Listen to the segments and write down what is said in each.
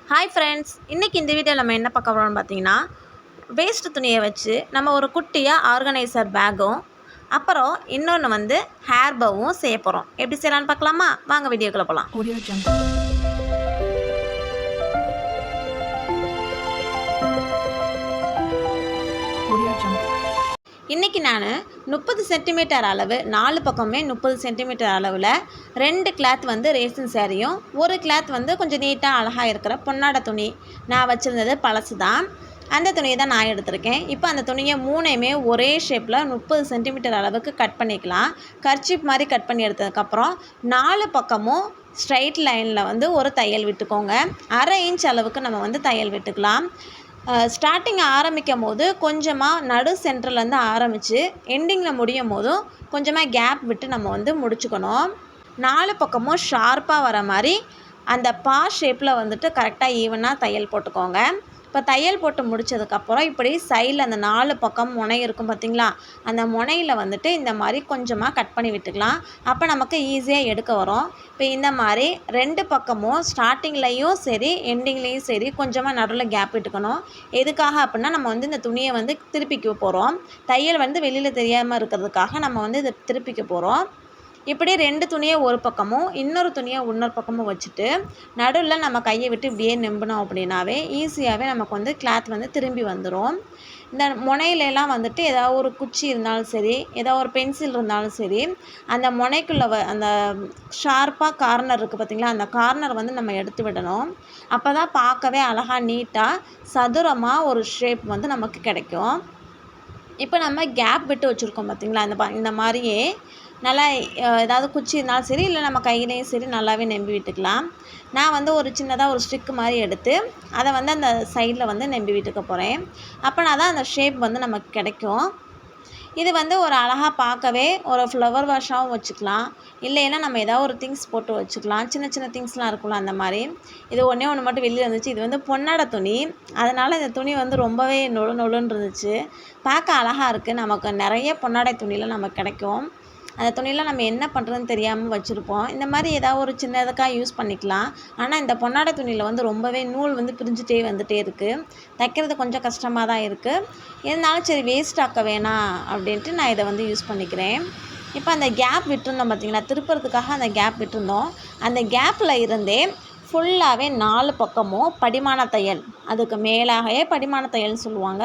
Hi friends, இன்றைக்கி இந்த வீடியோவில் நம்ம என்ன பார்க்க போகிறோம்னு பார்த்தீங்கன்னா, வேஸ்ட்டு துணியை வச்சு நம்ம ஒரு குட்டியாக ஆர்கனைசர் பேக்கும் அப்புறம் இன்னொன்று வந்து ஹேர் பவும் செய்ய போகிறோம். எப்படி செய்யலான்னு பார்க்கலாமா? வாங்க வீடியோக்குள்ளே போகலாம். இன்றைக்கி நான் 30 சென்டிமீட்டர் அளவு 4 பக்கமே 30 சென்டிமீட்டர் அளவில் 2 கிளாத் வந்து ரேசின் சேரீயும் ஒரு கிளாத் வந்து கொஞ்சம் நீட்டாக அழகாக இருக்கிற பொன்னாடை துணி நான் வச்சுருந்தது பழசு தான். அந்த துணியை தான் நான் எடுத்திருக்கேன். இப்போ அந்த துணியை மூணையுமே ஒரே ஷேப்பில் 30 சென்டிமீட்டர் அளவுக்கு கட் பண்ணிக்கலாம். கர்ச்சீப் மாதிரி கட் பண்ணி எடுத்ததுக்கப்புறம் 4 பக்கமும் ஸ்ட்ரைட் லைனில் வந்து ஒரு தையல் விட்டுக்கோங்க. 1/2 இன்ச் அளவுக்கு நம்ம வந்து தையல் விட்டுக்கலாம். ஸ்டார்டிங் ஆரம்பிக்கும் போது கொஞ்சமாக நடு சென்டர்லேருந்து ஆரம்பித்து எண்டிங்கில் முடியும் போதும் கொஞ்சமாக கேப் விட்டு நம்ம வந்து முடிச்சுக்கணும். 4 பக்கமும் ஷார்ப்பாக வர மாதிரி அந்த பா ஷேப்பில் வந்துட்டு கரெக்டாக ஈவனாக தையல் போட்டுக்கோங்க. இப்போ தையல் போட்டு முடித்ததுக்கப்புறம் இப்படி சைடில் அந்த 4 பக்கம் முனை இருக்கும் பார்த்திங்களா, அந்த முனையில் வந்துட்டு இந்த மாதிரி கொஞ்சமாக கட் பண்ணி விட்டுக்கலாம். அப்போ நமக்கு ஈஸியாக எடுக்க வரும். இப்போ இந்த மாதிரி 2 பக்கமும் ஸ்டார்டிங்லேயும் சரி எண்டிங்லேயும் சரி கொஞ்சமாக நடுவில் கேப் விட்டுக்கணும். எதுக்காக அப்படின்னா நம்ம வந்து இந்த துணியை வந்து திருப்பிக்க போகிறோம். தையல் வந்து வெளியில் தெரியாமல் இருக்கிறதுக்காக நம்ம வந்து இதை திருப்பிக்க போகிறோம். இப்படி 2 துணியை ஒரு பக்கமும் இன்னொரு துணியை இன்னொரு பக்கமும் வச்சுட்டு நடுவில் நம்ம கையை விட்டு இப்படியே நம்பினோம் அப்படின்னாவே ஈஸியாகவே நமக்கு வந்து கிளாத் வந்து திரும்பி வந்துடும். இந்த முனையிலலாம் வந்துட்டு ஏதாவது ஒரு குச்சி இருந்தாலும் சரி, ஏதாவது ஒரு பென்சில் இருந்தாலும் சரி, அந்த முனைக்குள்ளே அந்த ஷார்ப்பாக கார்னர் இருக்குது பார்த்திங்களா, அந்த கார்னர் வந்து நம்ம எடுத்து விடணும். அப்போ தான் பார்க்கவே அழகாக நீட்டாக சதுரமாக ஒரு ஷேப் வந்து நமக்கு கிடைக்கும். இப்போ நம்ம கேப் விட்டு வச்சுருக்கோம் பார்த்திங்களா, இந்த மாதிரியே நல்லா ஏதாவது குச்சி இருந்தாலும் சரி, இல்லை நம்ம கையிலையும் சரி நல்லாவே நம்பி விட்டுக்கலாம். நான் வந்து ஒரு சின்னதாக ஒரு ஸ்டிக்கு மாதிரி எடுத்து அதை வந்து அந்த சைடில் வந்து நம்பி விட்டுக்க போகிறேன். அப்போனா தான் அந்த ஷேப் வந்து நமக்கு கிடைக்கும். இது வந்து ஒரு அழகாக பார்க்கவே ஒரு ஃப்ளவர் வாஷாகவும் வச்சுக்கலாம், இல்லைன்னா நம்ம ஏதாவது ஒரு திங்ஸ் போட்டு வச்சுக்கலாம். சின்ன சின்ன திங்ஸ்லாம் இருக்குல்ல அந்த மாதிரி. இது ஒன்றே ஒன்று மட்டும் வெளியில் இருந்துச்சு. இது வந்து பொன்னாடை துணி, அதனால் இந்த துணி வந்து ரொம்பவே நொழுன்னு இருந்துச்சு. பார்க்க அழகாக இருக்குது. நமக்கு நிறைய பொன்னாடை துணியில் நமக்கு கிடைக்கும். அந்த துணியெலாம் நம்ம என்ன பண்ணுறதுன்னு தெரியாமல் வச்சுருப்போம். இந்த மாதிரி ஏதாவது ஒரு சின்னதுக்காக யூஸ் பண்ணிக்கலாம். ஆனால் இந்த பொன்னாடை துணியில் வந்து ரொம்பவே நூல் வந்து பிரிஞ்சுட்டே வந்துகிட்டே இருக்குது. தைக்கிறது கொஞ்சம் கஷ்டமாக தான் இருக்குது. இருந்தாலும் சரி வேஸ்ட் ஆக்க வேணாம் அப்படின்ட்டு நான் இதை வந்து யூஸ் பண்ணிக்கிறேன். இப்போ அந்த கேப் விட்டுருந்தோம் பார்த்திங்களா, திருப்புறதுக்காக அந்த கேப் விட்டுருந்தோம். அந்த கேப்பில் இருந்தே ஃபுல்லாகவே 4 பக்கமும் படிமான தையல், அதுக்கு மேலாகவே படிமான தையல்னு சொல்லுவாங்க,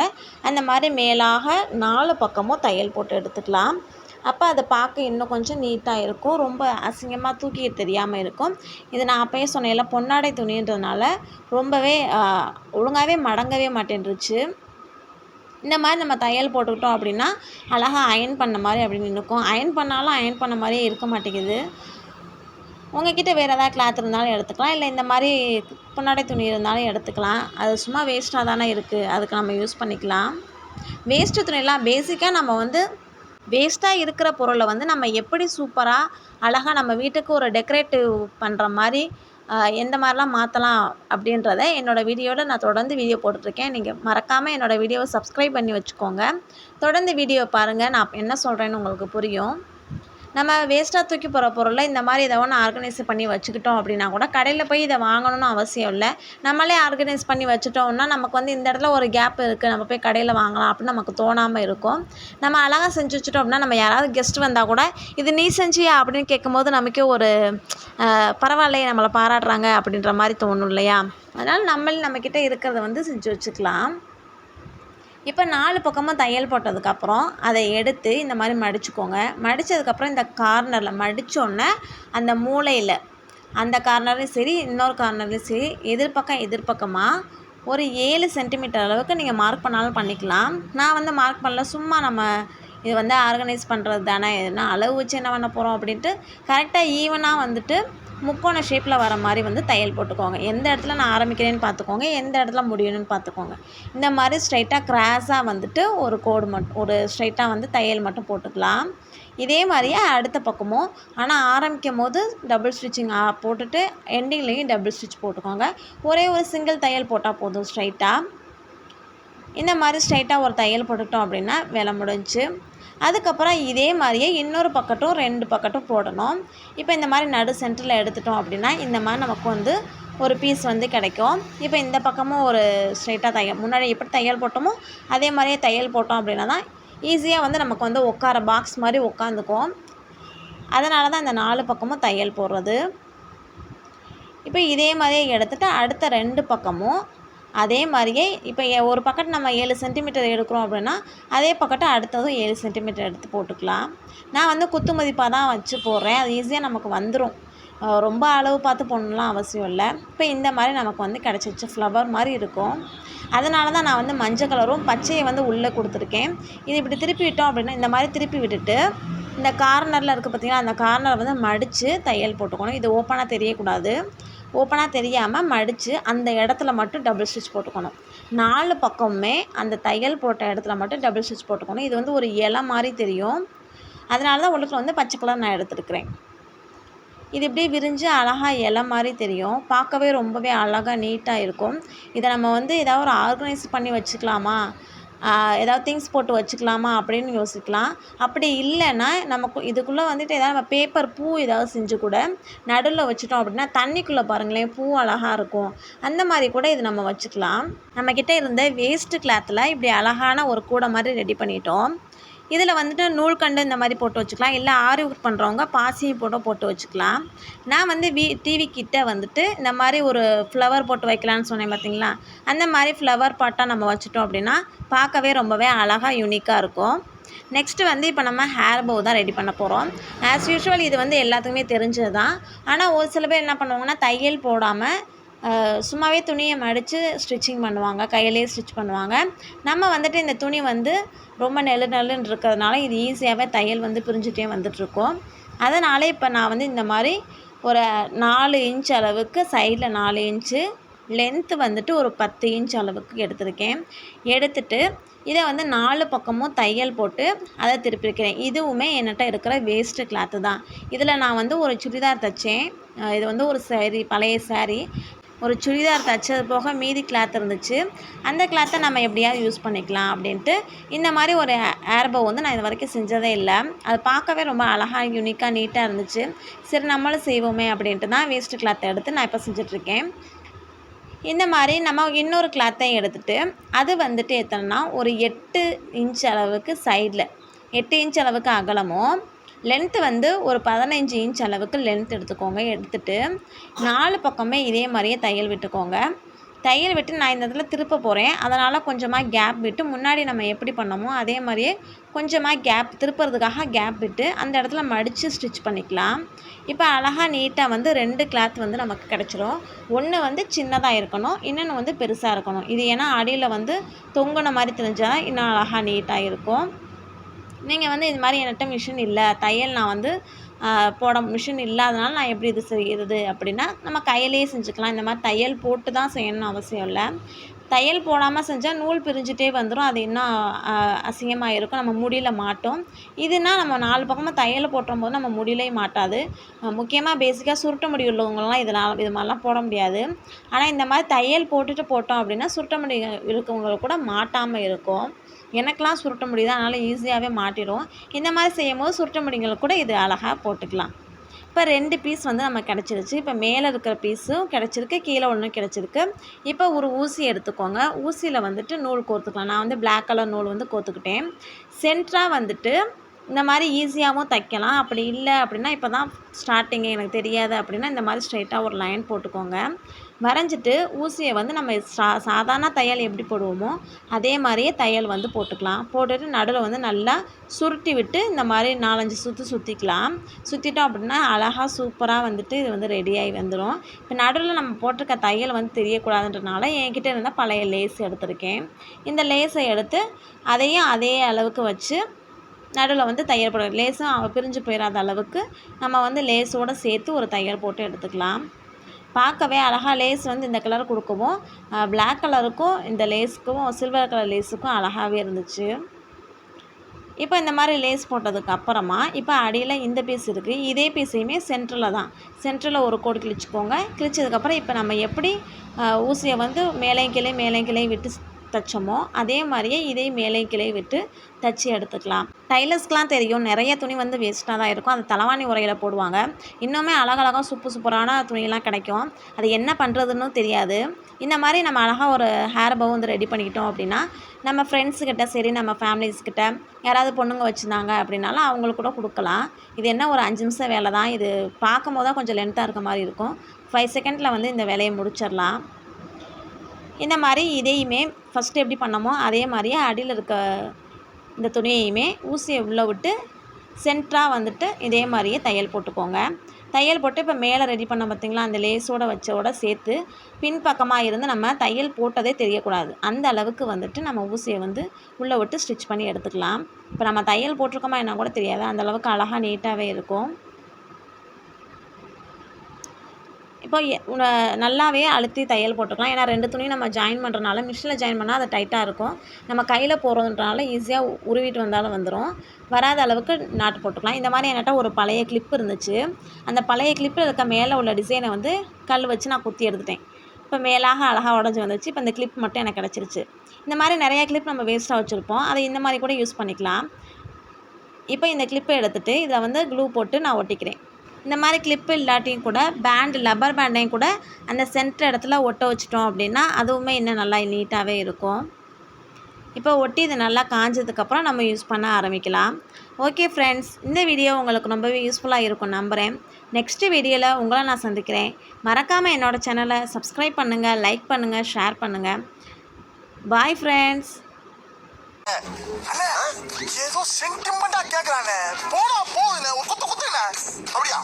அந்த மாதிரி மேலாக 4 பக்கமும் தையல் போட்டு எடுத்துக்கலாம். அப்போ அதை பார்க்க இன்னும் கொஞ்சம் நீட்டாக இருக்கும். ரொம்ப அசிங்கமாக தூக்கி தெரியாமல் இருக்கும். இது நான் அப்போயே சொன்னேன்ல, பொன்னாடை துணின்றதுனால ரொம்பவே ஒழுங்காகவே மடங்கவே மாட்டேன்ருச்சு. இந்த மாதிரி நம்ம தையல் போட்டுக்கிட்டோம் அப்படின்னா அழகாக அயன் பண்ண மாதிரி அப்படின்னு இருக்கும். அயன் பண்ணாலும் அயன் பண்ண மாதிரியே இருக்க மாட்டேங்குது. உங்கள்கிட்ட வேறு ஏதாவது கிளாத் இருந்தாலும் எடுத்துக்கலாம், இல்லை இந்த மாதிரி பொன்னாடை துணி இருந்தாலும் எடுத்துக்கலாம். அது சும்மா வேஸ்ட்டாக தானே இருக்குது, அதுக்கு நம்ம யூஸ் பண்ணிக்கலாம். வேஸ்ட்டு துணியெல்லாம் பேசிக்காக நம்ம வந்து வேஸ்ட்டாக இருக்கிற பொருளை வந்து நம்ம எப்படி சூப்பராக அழகாக நம்ம வீட்டுக்கு ஒரு டெக்கரேட்டிவ் பண்ணுற மாதிரி எந்த மாதிரிலாம் மாற்றலாம் அப்படின்றத என்னோடய வீடியோவில் நான் தொடர்ந்து வீடியோ போட்டுட்ருக்கேன். நீங்கள் மறக்காமல் என்னோடய வீடியோவை சப்ஸ்கிரைப் பண்ணி வச்சுக்கோங்க. தொடர்ந்து வீடியோ பாருங்கள், நான் என்ன சொல்கிறேன்னு உங்களுக்கு புரியும். நம்ம வேஸ்ட்டாக தூக்கி போகிற பொருளை இந்த மாதிரி ஏதோ ஒன்று ஆர்கனைஸ் பண்ணி வச்சுக்கிட்டோம் அப்படின்னா கூட கடையில் போய் இதை வாங்கணும்னு அவசியம் இல்லை. நம்மளே ஆர்கனைஸ் பண்ணி வச்சுட்டோம்னா நமக்கு வந்து இந்த இடத்துல ஒரு கேப் இருக்குது, நம்ம போய் கடையில் வாங்கலாம் அப்படின்னு நமக்கு தோணாமல் இருக்கும். நம்ம அழகாக செஞ்சு வச்சுட்டோம் அப்படின்னா நம்ம யாராவது கெஸ்ட் வந்தால் கூட இது நீ செஞ்சியா அப்படின்னு கேட்கும்போது நமக்கே ஒரு பரவாயில்லையே, நம்மளை பாராட்டுறாங்க அப்படின்ற மாதிரி தோணும் இல்லையா. அதனால் நம்மக்கிட்ட இருக்கிறத வந்து செஞ்சு வச்சுக்கலாம். இப்போ 4 பக்கமும் தையல் போட்டதுக்கப்புறம் அதை எடுத்து இந்த மாதிரி மடிச்சுக்கோங்க. மடித்ததுக்கப்புறம் இந்த கார்னரில் மடித்தோன்னே அந்த மூலையில் அந்த கார்னர்லையும் சரி இன்னொரு கார்னர்லையும் சரி எதிர்பக்கமாக ஒரு 7 சென்டிமீட்டர் அளவுக்கு நீங்கள் மார்க் பண்ணாலும் பண்ணிக்கலாம். நான் வந்து மார்க் பண்ணல, சும்மா நம்ம இது வந்து ஆர்கனைஸ் பண்ணுறது தானே, எதுனா அளவு வச்சு என்ன பண்ண போகிறோம் அப்படின்ட்டு கரெக்டாக ஈவனாக வந்துட்டு முக்கோண ஷேப்பில் வர மாதிரி வந்து தையல் போட்டுக்கோங்க. எந்த இடத்துல நான் ஆரம்பிக்கிறேன்னு பார்த்துக்கோங்க, எந்த இடத்துல முடியணும்னு பார்த்துக்கோங்க. இந்த மாதிரி ஸ்ட்ரைட்டாக கிராஸாக வந்துட்டு ஒரு கோடு ஒரு ஸ்ட்ரைட்டாக வந்து தையல் மட்டும் போட்டுக்கலாம். இதே மாதிரியே அடுத்த பக்கமும், ஆனால் ஆரம்பிக்கும் போது டபுள் ஸ்டிச்சிங் போட்டுட்டு எண்டிங்லேயும் டபுள் ஸ்டிச் போட்டுக்கோங்க. ஒரே ஒரு சிங்கிள் தையல் போட்டால் போதும் ஸ்ட்ரைட்டாக. இந்த மாதிரி ஸ்ட்ரைட்டாக ஒரு தையல் போட்டுக்கிட்டோம் அப்படின்னா வேலை முடிஞ்சு. அதுக்கப்புறம் இதே மாதிரியே இன்னொரு பக்கட்டும் 2 பக்கட்டும் போடணும். இப்போ இந்த மாதிரி நடு சென்டரில் எடுத்துட்டோம் அப்படின்னா இந்த மாதிரி நமக்கு வந்து ஒரு பீஸ் வந்து கிடைக்கும். இப்போ இந்த பக்கமும் ஒரு ஸ்ட்ரெயிட்டாக தையல் முன்னாடி எப்படி தையல் போட்டோமோ அதே மாதிரியே தையல் போட்டோம் அப்படின்னா தான் ஈஸியாக வந்து நமக்கு வந்து உட்கார பாக்ஸ் மாதிரி உட்காந்துக்கும். அதனால தான் இந்த 4 பக்கமும் தையல் போடுறது. இப்போ இதே மாதிரியே எடுத்துகிட்டு அடுத்த 2 பக்கமும் அதே மாதிரியே இப்போ ஒரு பக்கத்து நம்ம 7 சென்டிமீட்டர் எடுக்கிறோம் அப்படின்னா அதே பக்கத்து அடுத்ததும் 7 சென்டிமீட்டர் எடுத்து போட்டுக்கலாம். நான் வந்து குத்து மதிப்பாக தான் வச்சு போடுறேன். அது ஈஸியாக நமக்கு வந்துடும். ரொம்ப அளவு பார்த்து போடணும்லாம் அவசியம் இல்லை. இப்போ இந்த மாதிரி நமக்கு வந்து கிடச்சிச்சு ஃப்ளவர் மாதிரி இருக்கும். அதனால தான் நான் வந்து மஞ்சள் கலரும் பச்சையை வந்து உள்ளே கொடுத்துருக்கேன். இது இப்படி திருப்பி விட்டோம் அப்படின்னா இந்த மாதிரி திருப்பி விட்டுட்டு இந்த கார்னரில் இருக்குது பார்த்திங்கன்னா அந்த கார்னரை வந்து மடித்து தையல் போட்டுக்கணும். இது ஓப்பனாக தெரியக்கூடாது. ஓப்பனாக தெரியாமல் மடித்து அந்த இடத்துல மட்டும் டபுள் ஸ்டிச் போட்டுக்கணும். 4 பக்கமுமே அந்த தையல் போட்ட இடத்துல மட்டும் டபுள் ஸ்டிச் போட்டுக்கணும். இது வந்து ஒரு இலை மாதிரி தெரியும். அதனால தான் உள்ளுக்குள்ள வந்து பச்சை கலர் நான் எடுத்துருக்கிறேன். இது இப்படியே விரிஞ்சு அழகாக இலை மாதிரி தெரியும். பார்க்கவே ரொம்பவே அழகாக நீட்டாக இருக்கும். இதை நம்ம வந்து ஏதாவது ஒரு ஆர்கனைஸ் பண்ணி வச்சுக்கலாமா, ஏதாவது திங்ஸ் போட்டு வச்சுக்கலாமா அப்படின்னு யோசிக்கலாம். அப்படி இல்லைன்னா நமக்கு இதுக்குள்ளே வந்துட்டு ஏதாவது நம்ம பேப்பர் பூ ஏதாவது செஞ்சு கூட நடுவில் வச்சுட்டோம் அப்படின்னா தண்ணிக்குள்ளே பாருங்களேன் பூ அழகாக இருக்கும். அந்த மாதிரி கூட இது நம்ம வச்சுக்கலாம். நம்மக்கிட்ட இருந்த வேஸ்ட்டு கிளாத்தில் இப்படி அழகான ஒரு கூடை மாதிரி ரெடி பண்ணிட்டோம். இதில் வந்துட்டு நூல்கண்டு இந்த மாதிரி போட்டு வச்சுக்கலாம். இல்லை ஆரி ஒர்க் பண்ணுறவங்க பாசியும் போட்டு வச்சுக்கலாம். நான் வந்து டிவி கிட்ட வந்துட்டு இந்த மாதிரி ஒரு ஃப்ளவர் போட்டு வைக்கலான்னு சொன்னேன் பார்த்தீங்களா, அந்த மாதிரி ஃப்ளவர் பாட்டாக நம்ம வச்சுட்டோம் அப்படின்னா பார்க்கவே ரொம்பவே அழகாக யூனிக்காக இருக்கும். நெக்ஸ்ட்டு வந்து இப்போ நம்ம ஹேர் போ தான் ரெடி பண்ண போகிறோம். ஆஸ் யூஷுவல் இது வந்து எல்லாத்துக்குமே தெரிஞ்சது தான். ஆனால் ஒரு சில பேர் என்ன பண்ணுவாங்கன்னா தையல் போடாமல் சும்மாவே துணியை மடித்து ஸ்டிச்சிங் பண்ணுவாங்க, கையிலே ஸ்டிச் பண்ணுவாங்க. நம்ம வந்துட்டு இந்த துணி வந்து ரொம்ப நெல்லுன்னு இருக்கிறதுனால இது ஈஸியாகவே தையல் வந்து பிரிஞ்சுட்டே வந்துட்ருக்கோம். அதனால் இப்போ நான் வந்து இந்த மாதிரி ஒரு 4 இன்ச் அளவுக்கு சைடில் 4 இன்ச்சு லென்த்து வந்துட்டு ஒரு 10 இன்ச் அளவுக்கு எடுத்திருக்கேன். எடுத்துட்டு இதை வந்து 4 பக்கமும் தையல் போட்டு அதை திருப்பியிருக்கிறேன். இதுவுமே என்கிட்ட இருக்கிற வேஸ்ட்டு கிளாத்து தான். இதில் நான் வந்து ஒரு சுடிதார் தைச்சேன். இது வந்து ஒரு சாரீ, பழைய சாரீ. ஒரு சுடிதார் தைச்சது போக மீதி கிளாத் இருந்துச்சு. அந்த கிளாத்தை நம்ம எப்படியாவது யூஸ் பண்ணிக்கலாம் அப்படின்ட்டு இந்த மாதிரி ஒரு ஹேர் போ வந்து நான் இது வரைக்கும் செஞ்சதே இல்லை. அது பார்க்கவே ரொம்ப அழகாக யூனிக்காக நீட்டாக இருந்துச்சு. சரி நம்மளும் செய்வோமே அப்படின்ட்டு தான் வேஸ்ட்டு கிளாத்தை எடுத்து நான் இப்போ செஞ்சிட்ருக்கேன். இந்த மாதிரி நம்ம இன்னொரு கிளாத்தையும் எடுத்துகிட்டு அது வந்துட்டு எத்தனைனா ஒரு 8 இன்ச் அளவுக்கு சைடில் 8 இன்ச் அளவுக்கு அகலமும் லென்த்து வந்து ஒரு 15 இன்ச் அளவுக்கு லென்த் எடுத்துக்கோங்க. எடுத்துகிட்டு 4 பக்கமே இதே மாதிரியே தையல் விட்டுக்கோங்க. தையல் விட்டு நான் இந்த இடத்துல திருப்ப போகிறேன். அதனால் கொஞ்சமாக கேப் விட்டு முன்னாடி நம்ம எப்படி பண்ணோமோ அதே மாதிரியே கொஞ்சமாக கேப் திருப்புறதுக்காக கேப் விட்டு அந்த இடத்துல மடித்து ஸ்டிச் பண்ணிக்கலாம். இப்போ அழகாக நீட்டாக வந்து 2 கிளாத் வந்து நமக்கு கிடச்சிரும். ஒன்று வந்து சின்னதாக இருக்கணும், இன்னொன்று வந்து பெருசாக இருக்கணும். இது ஏன்னா அடியில் வந்து தொங்குன மாதிரி தெரிஞ்சால் தான் இன்னும் அழகாக நீட்டாக இருக்கும். நீங்கள் வந்து இது மாதிரி என்கிட்ட மிஷின் இல்லை, தையல் நான் வந்து போட மிஷின் இல்லாதனால நான் எப்படி இது செய்கிறது அப்படின்னா நம்ம கையிலேயே செஞ்சுக்கலாம். இந்த மாதிரி தையல் போட்டு தான் செய்யணும்னு அவசியம் இல்லை. தையல் போடாமல் செஞ்சால் நூல் பிரிஞ்சுட்டே வந்துடும். அது இன்னும் அசிங்கமாக இருக்கும், நம்ம முடியல மாட்டோம். இதுனா நம்ம 4 பக்கமாக தையல் போட்டும் போது நம்ம முடியலையும் மாட்டாது. முக்கியமாக பேசிக்காக சுருட்ட முடி உள்ளவங்களாம் இது மாதிரிலாம் போட முடியாது. ஆனால் இந்த மாதிரி தையல் போட்டுட்டு போட்டோம் அப்படின்னா சுருட்ட முடி இருக்கவங்களுக்கு கூட மாட்டாமல் இருக்கும். எனக்கெலாம் சுருட்ட முடி தான், அதனால் ஈஸியாகவே மாட்டிடும். இந்த மாதிரி செய்யும் போது சுருட்ட முடிங்களுக்கு கூட இது அழகாக போட்டுக்கலாம். இப்போ 2 பீஸ் வந்து நமக்கு கிடச்சிருச்சு. இப்போ மேலே இருக்கிற பீஸும் கிடச்சிருக்கு, கீழே ஒன்றும் கிடச்சிருக்கு. இப்போ ஒரு ஊசி எடுத்துக்கோங்க. ஊசியில் வந்துட்டு நூல் கோர்த்துக்கலாம். நான் வந்து பிளாக் கலர் நூல் வந்து கோர்த்துக்கிட்டேன். சென்டராக வந்துட்டு இந்த மாதிரி ஈஸியாகவும் தைக்கலாம். அப்படி இல்லை அப்படின்னா இப்போ தான் ஸ்டார்டிங்கு எனக்கு தெரியாது அப்படின்னா இந்த மாதிரி ஸ்ட்ரைட்டாக ஒரு லைன் போட்டுக்கோங்க. வரைஞ்சிட்டு ஊசியை வந்து நம்ம சாதாரண தையல் எப்படி போடுவோமோ அதே மாதிரியே தையல் வந்து போட்டுக்கலாம். போட்டுட்டு நடுவில் வந்து நல்லா சுருட்டி விட்டு இந்த மாதிரி 4-5 சுற்றிக்கலாம். சுற்றிட்டோம் அப்படின்னா அழகாக சூப்பராக வந்துட்டு இது வந்து ரெடியாகி வந்துடும். இப்போ நடுவில் நம்ம போட்டிருக்க தையல் வந்து தெரியக்கூடாதுன்றனால என்கிட்ட இருந்தால் பழைய லேஸ் எடுத்திருக்கேன். இந்த லேஸை எடுத்து அதையும் அதே அளவுக்கு வச்சு நடுவில் வந்து தையல் போட லேஸும் பிரிஞ்சு போயிடாத அளவுக்கு நம்ம வந்து லேஸோடு சேர்த்து ஒரு தையல் போட்டு எடுத்துக்கலாம். பார்க்கவே அழகாக லேஸ் வந்து இந்த கலர் கொடுக்கவும் பிளாக் கலருக்கும் இந்த லேஸுக்கும் சில்வர் கலர் லேஸுக்கும் அழகாகவே இருந்துச்சு. இப்போ இந்த மாதிரி லேஸ் போட்டதுக்கு அப்புறமா இப்போ அடியில் இந்த பீஸ் இருக்குது. இதே பீஸையுமே சென்டரில் ஒரு கோடு கிழிச்சிக்கோங்க. கிழிச்சதுக்கப்புறம் இப்போ நம்ம எப்படி ஊசியை வந்து மேலையும் கிளையும் விட்டு தைச்சோமோ அதே மாதிரியே இதே மேலையும் கிளையும் விட்டு தைச்சி எடுத்துக்கலாம். டைலர்ஸ்க்குலாம் தெரியும் நிறைய துணி வந்து வேஸ்ட்டாக தான் இருக்கும். அது தலவாணி உறையில் போடுவாங்க. இன்னுமே அழகழகாக சூப்பரான துணியெல்லாம் கிடைக்கும். அது என்ன பண்ணுறதுன்னு தெரியாது. இந்த மாதிரி நம்ம அழகாக ஒரு ஹேர் பவ் வந்து ரெடி பண்ணிக்கிட்டோம் அப்படின்னா நம்ம ஃப்ரெண்ட்ஸுக்கிட்ட சரி நம்ம ஃபேமிலிஸ்கிட்ட யாராவது பொண்ணுங்க வச்சுருந்தாங்க அப்படின்னாலும் அவங்களுக்கு கூட கொடுக்கலாம். இது என்ன ஒரு 5 நிமிஷம் வேலை தான். இது பார்க்கும் போது தான் கொஞ்சம் லென்த்தாக இருக்க மாதிரி இருக்கும். 5 செகண்டில் வந்து இந்த வேலையை முடிச்சிடலாம். இந்த மாதிரி இதையுமே ஃபஸ்ட்டு எப்படி பண்ணமோ அதே மாதிரியே அடியில் இருக்க இந்த துணியையுமே ஊசியை உள்ளே விட்டு சென்டராக வந்துட்டு இதே மாதிரியே தையல் போட்டுக்கோங்க. தையல் போட்டு இப்போ மேலே ரெடி பண்ண பார்த்திங்களா, அந்த லேஸோட வச்சோட சேர்த்து பின்பக்கமாக இருந்து நம்ம தையல் போட்டதே தெரியக்கூடாது. அந்த அளவுக்கு வந்துட்டு நம்ம ஊசியை வந்து உள்ளே விட்டு ஸ்டிச் பண்ணி எடுத்துக்கலாம். இப்போ நம்ம தையல் போட்டிருக்கோமா என்ன கூட தெரியாது. அந்தளவுக்கு அழகாக நீட்டாகவே இருக்கும். இப்போ நல்லாவே அழுத்தி தையல் போட்டுக்கலாம். ஏன்னா 2 துணியும் நம்ம ஜாயின் பண்ணுறனால மிஷினில் ஜாயின் பண்ணால் அது டைட்டாக இருக்கும். நம்ம கையில் போடுறதுன்றனால ஈஸியாக உருவிட்டு வந்தாலும் வந்துடும். வராத அளவுக்கு நாட்டு போட்டுக்கலாம். இந்த மாதிரி என்கிட்ட ஒரு பழைய கிளிப் இருந்துச்சு. அந்த பழைய கிளிப்பில் இருக்க மேலே உள்ள டிசைனை வந்து கல் வச்சு நான் குத்தி எடுத்துட்டேன். இப்போ மேலாக அழகாக உடஞ்சி வந்துச்சு. இப்போ இந்த கிளிப் மட்டும் எனக்கு கிடச்சிருச்சு. இந்த மாதிரி நிறையா கிளிப் நம்ம வேஸ்ட்டாக வச்சுருப்போம். அதை இந்த மாதிரி கூட யூஸ் பண்ணிக்கலாம். இப்போ இந்த கிளிப்பை எடுத்துகிட்டு இதில் வந்து க்ளூ போட்டு நான் ஒட்டிக்கிறேன். இந்த மாதிரி கிளிப்பு இல்லாட்டியும் கூட லப்பர் பேண்டையும் கூட அந்த சென்டர் இடத்துல ஒட்ட வச்சிட்டோம் அப்படின்னா அதுவுமே இன்னும் நல்லா நீட்டாகவே இருக்கும். இப்போ ஒட்டி இது நல்லா காஞ்சதுக்கப்புறம் நம்ம யூஸ் பண்ண ஆரம்பிக்கலாம். ஓகே ஃப்ரெண்ட்ஸ், இந்த வீடியோ உங்களுக்கு ரொம்பவே யூஸ்ஃபுல்லாக இருக்கும் நம்புகிறேன். நெக்ஸ்ட்டு வீடியோவில் உங்களை நான் சந்திக்கிறேன். மறக்காமல் என்னோடய சேனலை சப்ஸ்கிரைப் பண்ணுங்கள், லைக் பண்ணுங்கள், ஷேர் பண்ணுங்கள். Bye friends. ஏதோ சென்டிமெண்டா கேக்குறானே, போடா போகுதுண்ணே, ஒரு குத்து குத்துண்ணே அப்படியா?